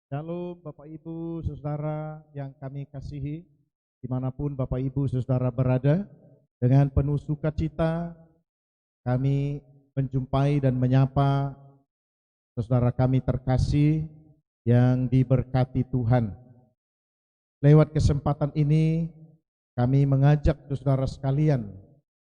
Shalom Bapak Ibu Saudara yang kami kasihi, dimanapun Bapak Ibu Saudara berada, dengan penuh sukacita kami menjumpai dan menyapa saudara kami terkasih yang diberkati Tuhan. Lewat kesempatan ini kami mengajak saudara sekalian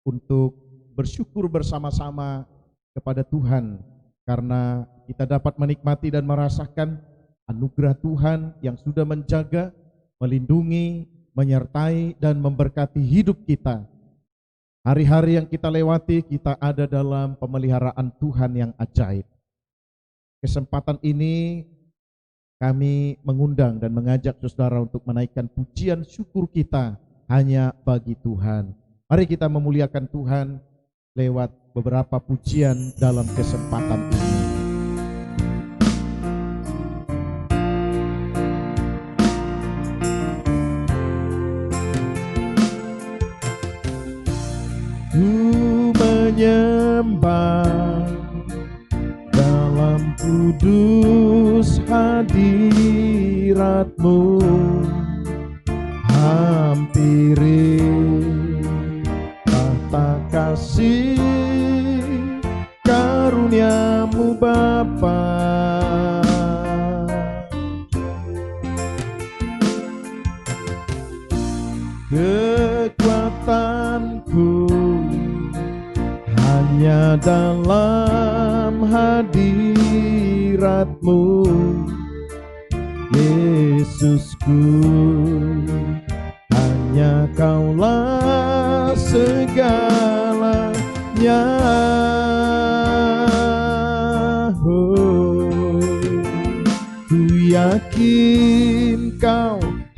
untuk bersyukur bersama-sama kepada Tuhan karena kita dapat menikmati dan merasakan anugerah Tuhan yang sudah menjaga, melindungi, menyertai, dan memberkati hidup kita. Hari-hari yang kita lewati, kita ada dalam pemeliharaan Tuhan yang ajaib. Kesempatan ini kami mengundang dan mengajak saudara untuk menaikkan pujian syukur kita hanya bagi Tuhan. Mari kita memuliakan Tuhan lewat beberapa pujian dalam kesempatan ini. Ku menyembah dalam kudus hadirat-Mu, hampiri tahta kasih karunia-Mu Bapa. Kekuatanku hanya dalam hadirat-Mu, Yesusku, hanya Kaulah segalanya. Ku yakin Kau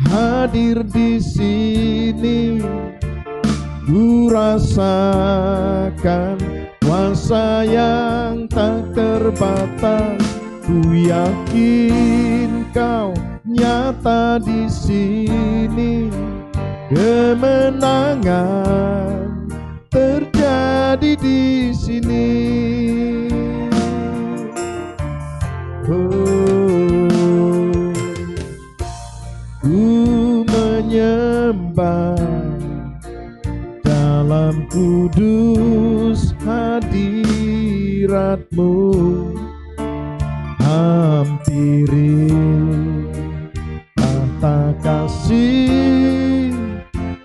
hadir di sini, ku rasakan kuasa yang tak terbatas. Ku yakin Kau nyata di sini, kemenangan terjadi di sini. Ku menyembah dalam kudus hadirat-Mu, hampiri tahta kasih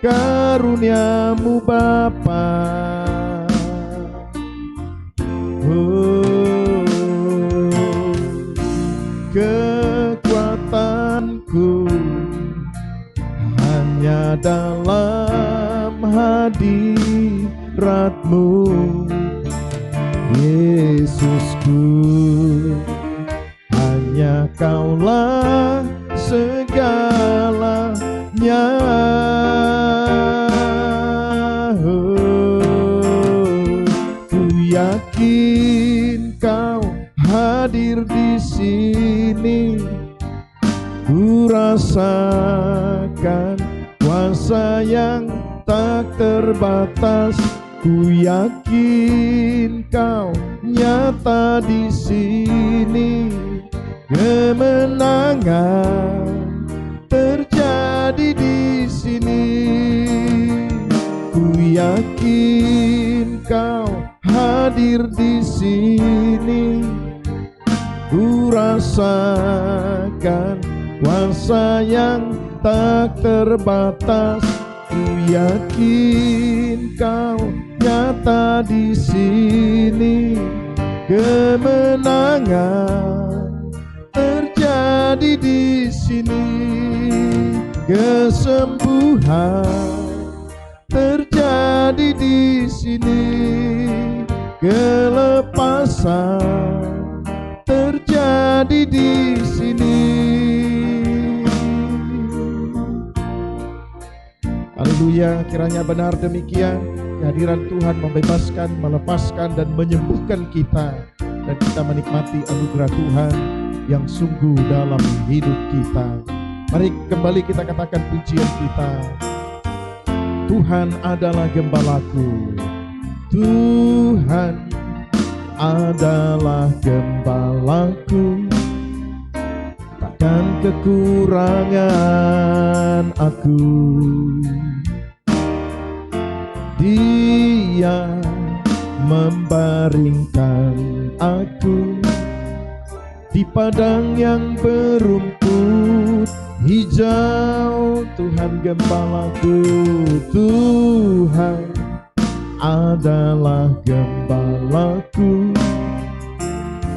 karunia-Mu Bapa. Kekuatanku hanya dalam hadirat-Mu, Yesusku, hanya Kaulah segalanya. Ku yakin Kau hadir di sini, ku rasakan kuasa yang tak terbatas. Ku yakin Kau nyata di sini, kemenangan terjadi di sini. Ku yakin Kau hadir di sini, ku rasakan kuasa yang tak terbatas. Ku yakin Kau nyata di sini, kemenangan terjadi di sini. Kesembuhan terjadi di sini, kelepasan terjadi di sini. Haleluya, kiranya benar demikian. Kehadiran Tuhan membebaskan, melepaskan, dan menyembuhkan kita, dan kita menikmati anugerah Tuhan yang sungguh dalam hidup kita. Mari kembali kita katakan pujian kita. Tuhan adalah gembalaku, Tuhan adalah gembalaku, tak takkan kekurangan aku. Dia membaringkan aku di padang yang berumput hijau. Tuhan gembalaku, Tuhan adalah gembalaku,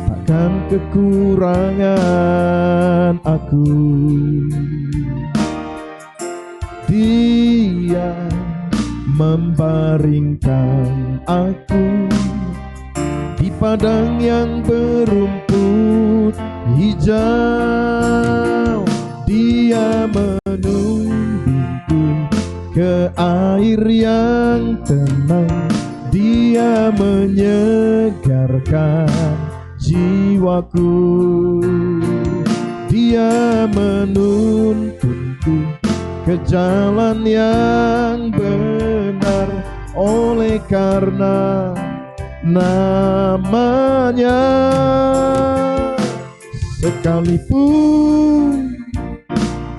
takkan kekurangan aku. Dia membaringkan aku di padang yang berumput hijau. Dia menuntunku ke air yang tenang. Dia menyegarkan jiwaku. Dia menuntunku ke jalan yang benar, oleh karena namanya. Sekalipun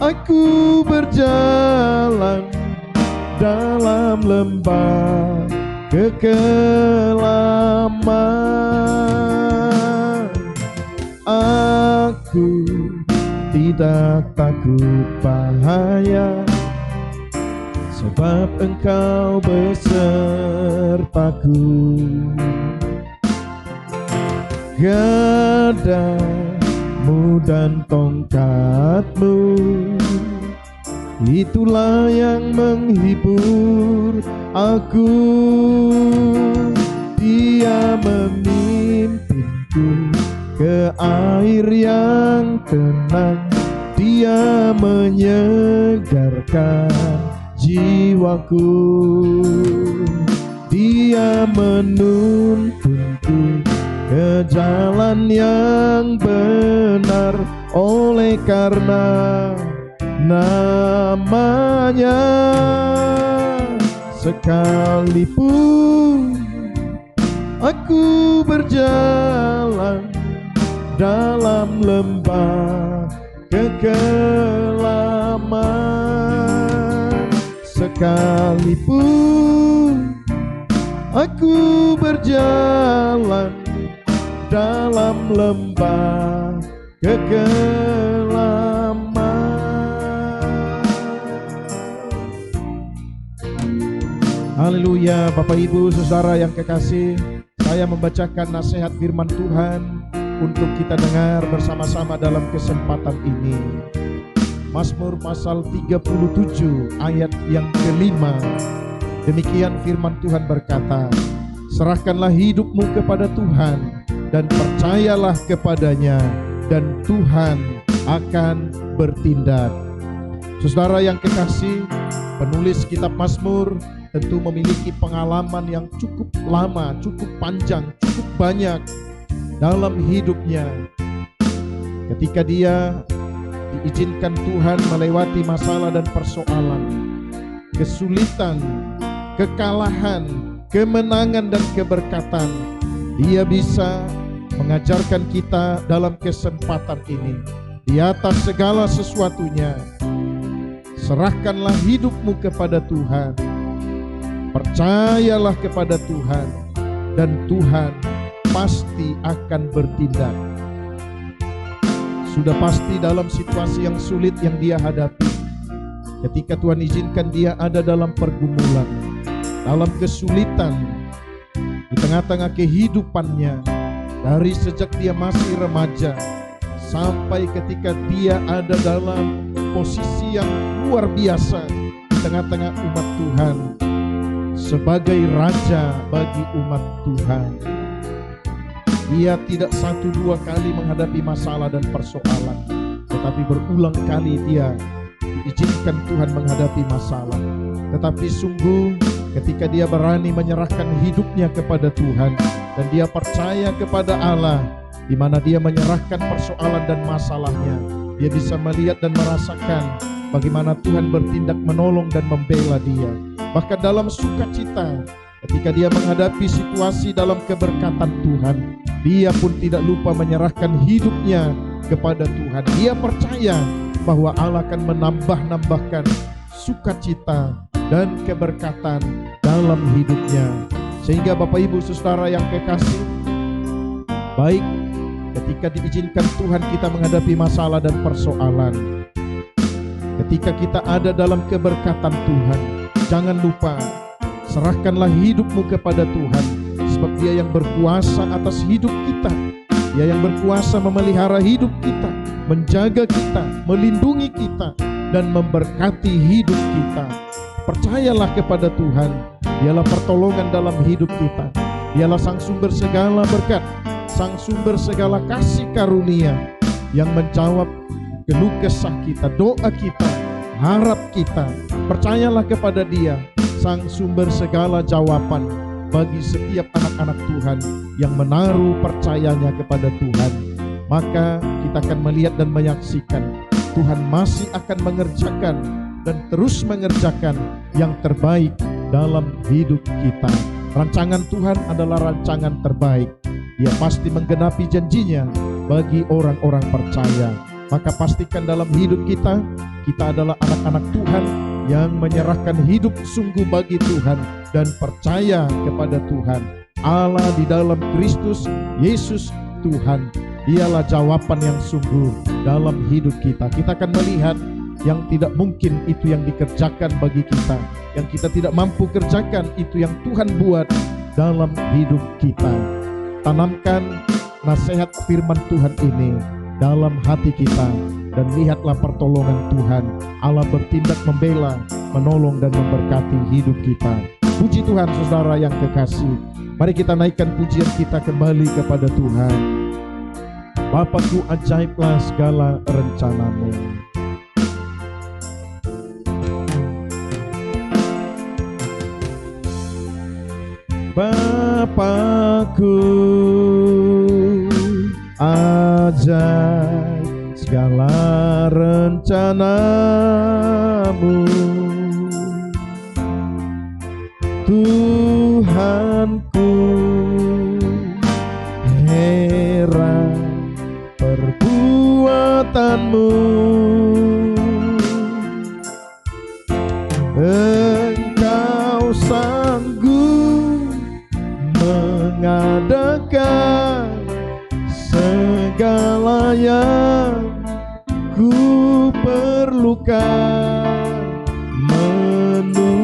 aku berjalan dalam lembah kekelaman, aku tidak takut bahaya, sebab Engkau besertaku. Gadamu dan tongkatmu, itulah yang menghibur aku. Dia memimpinku ke air yang tenang. Dia menyegarkan jiwaku. Dia menuntunku ke jalan yang benar, oleh karena namanya. Sekalipun aku berjalan dalam lembah kekelaman, sekalipun aku berjalan dalam lembah kekelaman. Haleluya. Bapak Ibu Saudara yang kekasih, saya membacakan nasihat firman Tuhan untuk kita dengar bersama-sama dalam kesempatan ini. Mazmur pasal 37 ayat yang kelima. Demikian firman Tuhan berkata, serahkanlah hidupmu kepada Tuhan dan percayalah kepadanya, dan Tuhan akan bertindak. Saudara yang kekasih, penulis kitab Mazmur tentu memiliki pengalaman yang cukup lama, cukup panjang, cukup banyak dalam hidupnya. Ketika dia diizinkan Tuhan melewati masalah dan persoalan, kesulitan, kekalahan, kemenangan dan keberkatan, dia bisa mengajarkan kita dalam kesempatan ini. Di atas segala sesuatunya, serahkanlah hidupmu kepada Tuhan, percayalah kepada Tuhan, dan Tuhan pasti akan bertindak. Sudah pasti dalam situasi yang sulit yang dia hadapi, ketika Tuhan izinkan dia ada dalam pergumulan, dalam kesulitan, di tengah-tengah kehidupannya, dari sejak dia masih remaja sampai ketika dia ada dalam posisi yang luar biasa di tengah-tengah umat Tuhan, sebagai raja bagi umat Tuhan. Dia tidak satu dua kali menghadapi masalah dan persoalan, tetapi berulang kali dia diizinkan Tuhan menghadapi masalah. Tetapi sungguh ketika dia berani menyerahkan hidupnya kepada Tuhan dan dia percaya kepada Allah, di mana dia menyerahkan persoalan dan masalahnya, dia bisa melihat dan merasakan bagaimana Tuhan bertindak menolong dan membela dia. Bahkan dalam sukacita, ketika dia menghadapi situasi dalam keberkatan Tuhan, dia pun tidak lupa menyerahkan hidupnya kepada Tuhan. Dia percaya bahwa Allah akan menambah-nambahkan sukacita dan keberkatan dalam hidupnya. Sehingga Bapak Ibu Saudara yang kekasih, baik ketika diizinkan Tuhan kita menghadapi masalah dan persoalan, ketika kita ada dalam keberkatan Tuhan, jangan lupa serahkanlah hidupmu kepada Tuhan, sebab Dia yang berkuasa atas hidup kita. Dia yang berkuasa memelihara hidup kita, menjaga kita, melindungi kita, dan memberkati hidup kita. Percayalah kepada Tuhan, Dialah pertolongan dalam hidup kita. Dialah sang sumber segala berkat, sang sumber segala kasih karunia, yang menjawab keluh kesah kita, doa kita, harap kita. Percayalah kepada Dia, sang sumber segala jawaban bagi setiap anak-anak Tuhan yang menaruh percayanya kepada Tuhan. Maka kita akan melihat dan menyaksikan Tuhan masih akan mengerjakan dan terus mengerjakan yang terbaik dalam hidup kita. Rancangan Tuhan adalah rancangan terbaik. Dia pasti menggenapi janjinya bagi orang-orang percaya. Maka pastikan dalam hidup kita, kita adalah anak-anak Tuhan yang menyerahkan hidup sungguh bagi Tuhan dan percaya kepada Tuhan. Allah di dalam Kristus Yesus Tuhan, Dialah jawaban yang sungguh dalam hidup kita. Kita akan melihat yang tidak mungkin itu yang dikerjakan bagi kita, yang kita tidak mampu kerjakan itu yang Tuhan buat dalam hidup kita. Tanamkan nasihat firman Tuhan ini dalam hati kita, dan lihatlah pertolongan Tuhan. Allah bertindak membela, menolong dan memberkati hidup kita. Puji Tuhan saudara yang kekasih. Mari kita naikkan pujian kita kembali kepada Tuhan. Bapakku, ajaiblah segala rencanamu. Bapakku, ajaib segala rencanamu. Tuhanku, heran perbuatanmu. Engkau sanggup mengadakan segala yang ku perlukan, menurut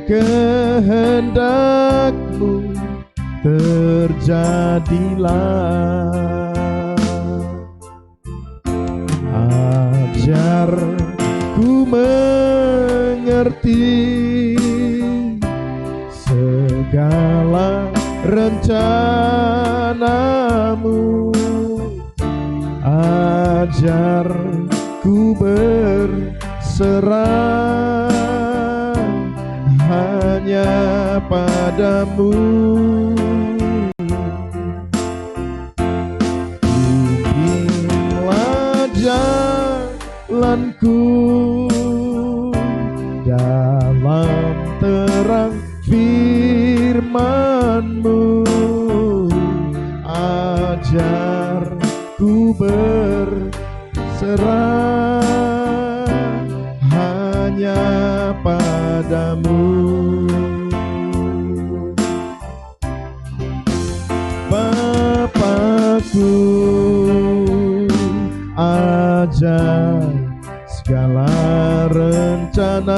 kehendakmu terjadilah. Ajar ku mengerti segala rencanamu. Ajar ku berserah hanya padamu. Bimbinglah jalanku dalam terang firman-Mu. Ajar ku berserah hanya padamu. Bapakku, ajar segala rencanamu.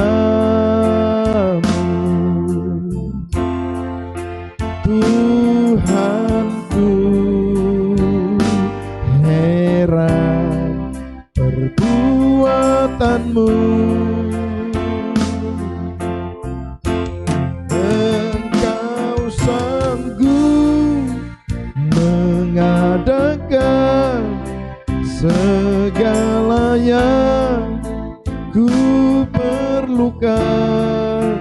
Tuhanku, heran perbuatanmu. Engkau sanggup mengadakan segala yang ku perlukan,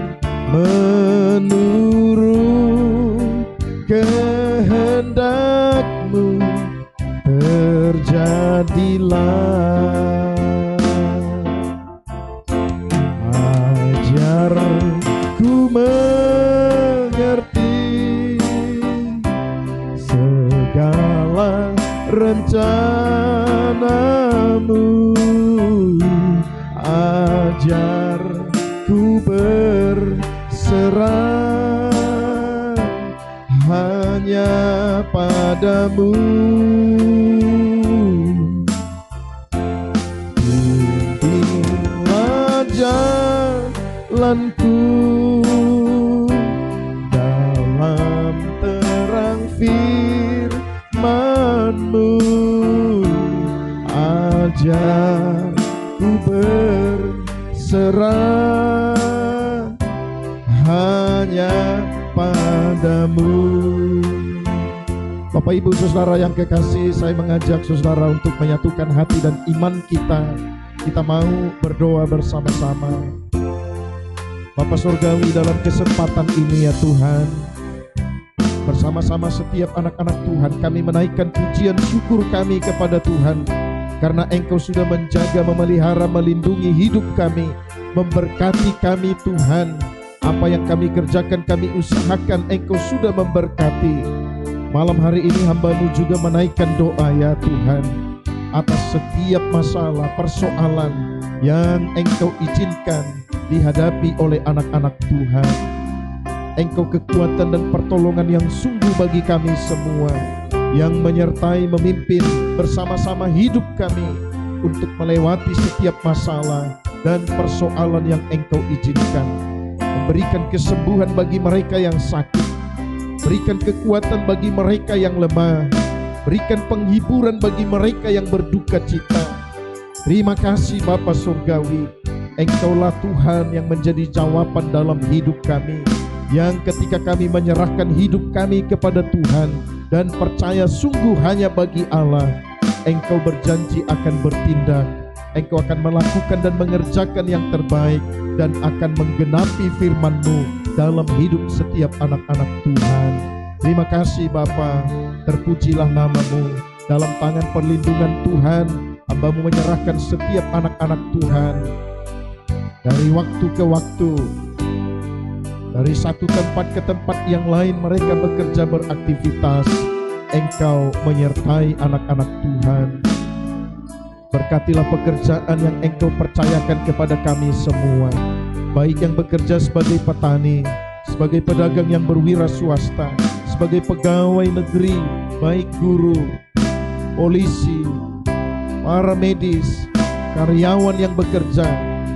menurut kehendak-Mu terjadilah. Ajar ku mengerti segala rencana ajar ku berserah hanya padamu. Bimbinglah jalanku dalam terang firman-Mu, ajar ku berserah hanya padamu. Bapak Ibu Saudara yang kekasih, saya mengajak saudara untuk menyatukan hati dan iman kita. Kita mau berdoa bersama-sama. Bapa Surgawi, dalam kesempatan ini ya Tuhan, bersama-sama setiap anak-anak Tuhan, kami menaikkan pujian syukur kami kepada Tuhan, karena Engkau sudah menjaga, memelihara, melindungi hidup kami, memberkati kami Tuhan. Apa yang kami kerjakan, kami usahakan, Engkau sudah memberkati. Malam hari ini hamba-Mu juga menaikkan doa ya Tuhan, atas setiap masalah, persoalan yang Engkau izinkan dihadapi oleh anak-anak Tuhan. Engkau kekuatan dan pertolongan yang sungguh bagi kami semua, yang menyertai, memimpin bersama-sama hidup kami untuk melewati setiap masalah dan persoalan yang Engkau izinkan. Memberikan kesembuhan bagi mereka yang sakit, berikan kekuatan bagi mereka yang lemah, berikan penghiburan bagi mereka yang berduka cita. Terima kasih Bapa Surgawi, Engkaulah Tuhan yang menjadi jawaban dalam hidup kami, yang ketika kami menyerahkan hidup kami kepada Tuhan dan percaya sungguh hanya bagi Allah, Engkau berjanji akan bertindak, Engkau akan melakukan dan mengerjakan yang terbaik, dan akan menggenapi firman-Mu dalam hidup setiap anak-anak Tuhan. Terima kasih Bapa, terpujilah nama-Mu. Dalam tangan perlindungan Tuhan, hamba-Mu menyerahkan setiap anak-anak Tuhan. Dari waktu ke waktu, dari satu tempat ke tempat yang lain mereka bekerja beraktivitas, Engkau menyertai anak-anak Tuhan. Berkatilah pekerjaan yang Engkau percayakan kepada kami semua, baik yang bekerja sebagai petani, sebagai pedagang yang berwira swasta, sebagai pegawai negeri, baik guru, polisi, para medis, karyawan yang bekerja.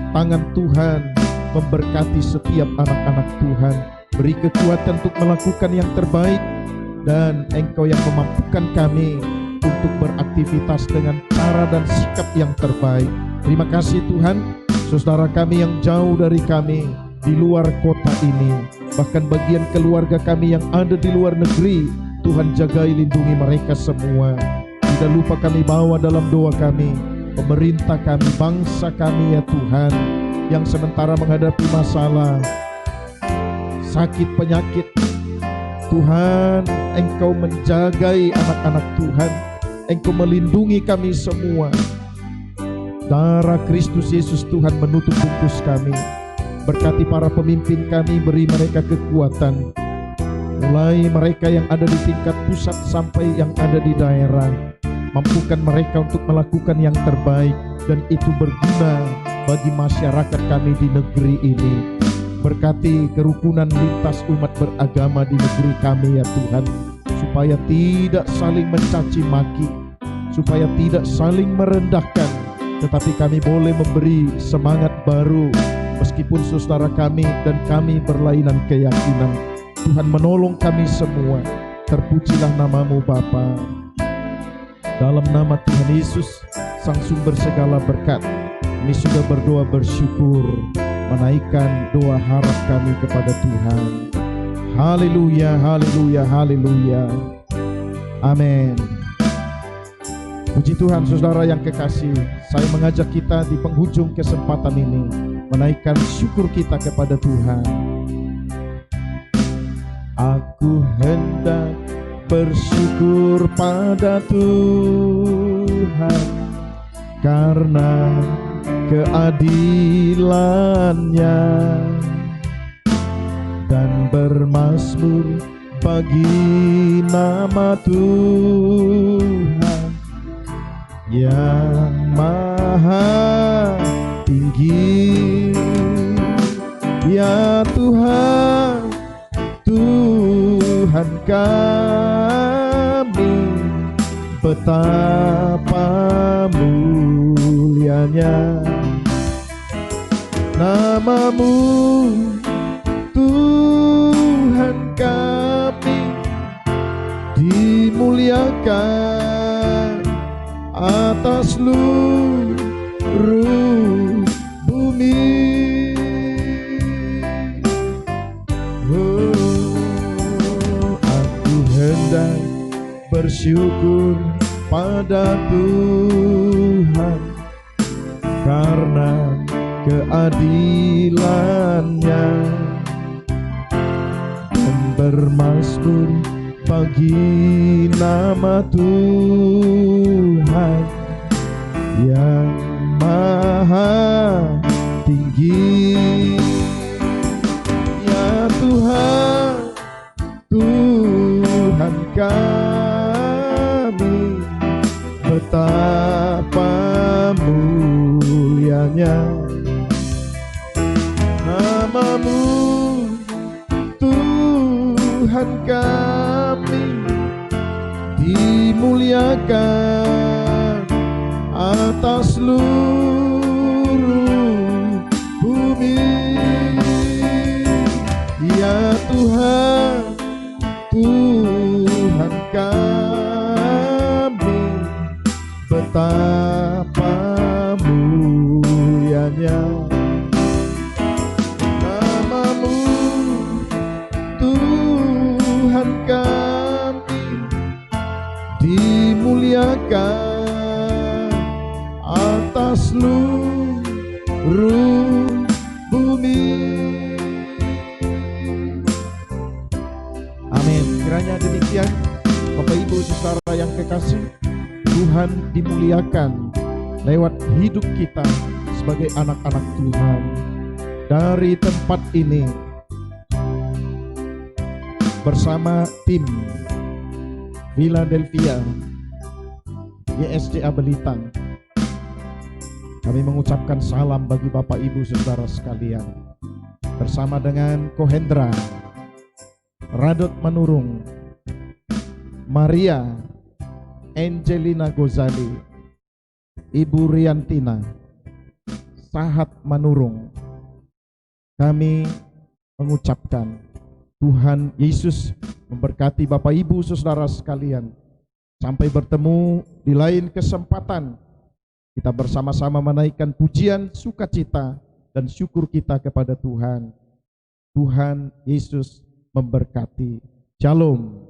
Tangan Tuhan memberkati setiap anak-anak Tuhan. Beri kekuatan untuk melakukan yang terbaik, dan Engkau yang memampukan kami untuk beraktivitas dengan cara dan sikap yang terbaik. Terima kasih Tuhan. Saudara kami yang jauh dari kami, di luar kota ini, bahkan bagian keluarga kami yang ada di luar negeri, Tuhan jagai, lindungi mereka semua. Tidak lupa kami bawa dalam doa kami pemerintah kami, bangsa kami ya Tuhan, yang sementara menghadapi masalah, sakit, penyakit. Tuhan, Engkau menjagai anak-anak Tuhan, Engkau melindungi kami semua. Darah Kristus Yesus Tuhan menutup bungkus kami. Berkati para pemimpin kami, beri mereka kekuatan, mulai mereka yang ada di tingkat pusat sampai yang ada di daerah. Mampukan mereka untuk melakukan yang terbaik, dan itu berguna bagi masyarakat kami di negeri ini. Berkati kerukunan lintas umat beragama di negeri kami ya Tuhan, supaya tidak saling mencaci maki, supaya tidak saling merendahkan, tetapi kami boleh memberi semangat baru meskipun saudara kami dan kami berlainan keyakinan. Tuhan menolong kami semua. Terpujilah nama-Mu Bapa. Dalam nama Tuhan Yesus, Sang Sumber segala berkat, kami sudah berdoa bersyukur, menaikkan doa harap kami kepada Tuhan. Haleluya, haleluya, haleluya. Amin. Puji Tuhan saudara yang kekasih, saya mengajak kita di penghujung kesempatan ini menaikkan syukur kita kepada Tuhan. Aku hendak bersyukur pada Tuhan karena keadilan-Nya, dan bermazmur bagi nama Tuhan yang maha tinggi. Ya Tuhan, Tuhan kami, betapa mulianya nama-Mu, Tuhan kami, dimuliakan atas seluruh bumi. Aku hendak bersyukur pada Tuhan karena keadilannya, dan bermazmur bagi nama Tuhan yang maha tinggi. Ya Tuhan, Tuhan kami, betapa mulianya nama-Mu, Tuhan kami, dimuliakan atas seluruh bumi. Ya Tuhan, Tuhan kami, betapa mulianya nama-Mu, Tuhan kami, dimuliakan atas seluruh bumi. Amin. Kiranya demikian, Bapak Ibu Saudara yang kekasih, Tuhan dimuliakan lewat hidup kita sebagai anak-anak Tuhan. Dari tempat ini, bersama tim Philadelphia YSCA Belitan, kami mengucapkan salam bagi Bapak Ibu Saudara sekalian. Bersama dengan Kohendra, Radot Manurung, Maria Angelina Gozali, Ibu Riantina, Sahat Manurung, kami mengucapkan Tuhan Yesus memberkati Bapak Ibu Saudara sekalian. Sampai bertemu di lain kesempatan, kita bersama-sama menaikkan pujian, sukacita, dan syukur kita kepada Tuhan. Tuhan Yesus memberkati. Shalom.